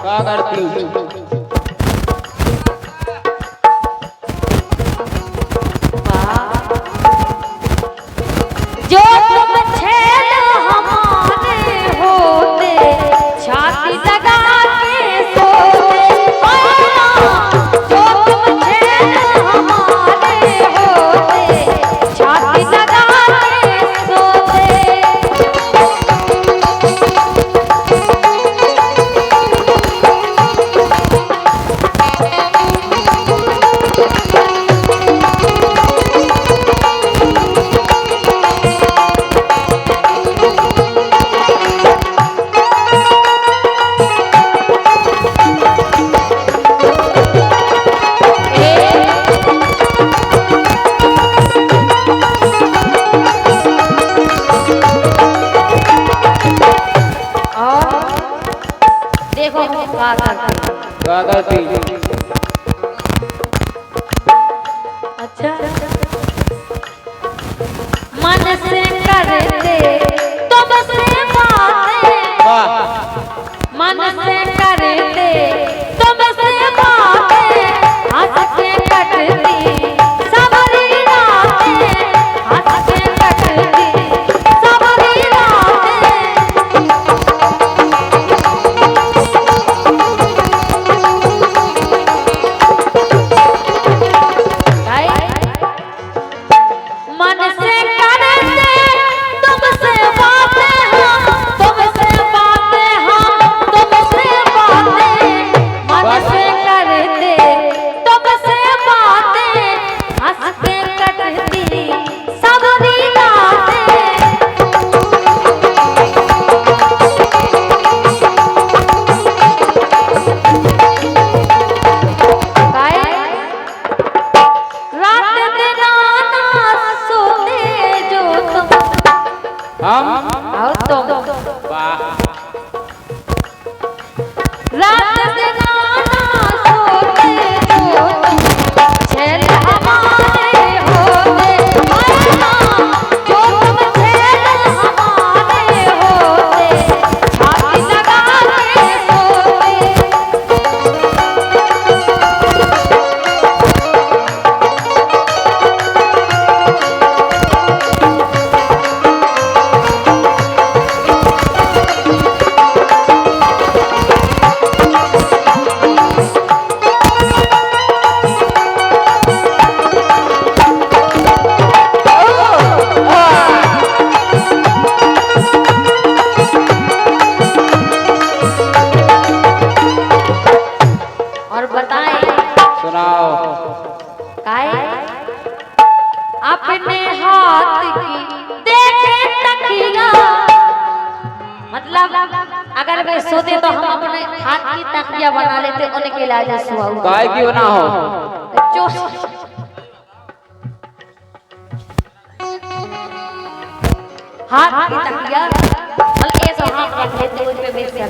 क्या करती हूँ? जो तुम छेद हमारे होते छाती लगा के सोते, जो तुम छेद हमारे होते छाती लगा के सोते। देखो क्या करती। अच्छा मन से करते तुमसे बातें, मन से करते तुमसे बातें, हंस के कटती सबरी रातें, हंस के कटती सबरी रातें। मन से करते तुमसे बातें हम, तुमसे बातें हम, तुमसे बातें, मन से करते तुमसे बातें, हंस के कटती सबरी रातें। आओ तुम रात दिन आना सोते जो तुम छेद हमारे होते, जो तुम छेद हमारे होते छाती लगा के सोते। और बताएं, सुनाओ। काय अपने हाथ की देखे तकिया, मतलब अगर वे सोते तो हम अपने हाथ की तकिया बना लेते, उनके इलाज सुहाऊ काय क्यों ना हो? जो हाथ की तकिया मतलब ऐसा हाथ रख लेते उस पे बेच कर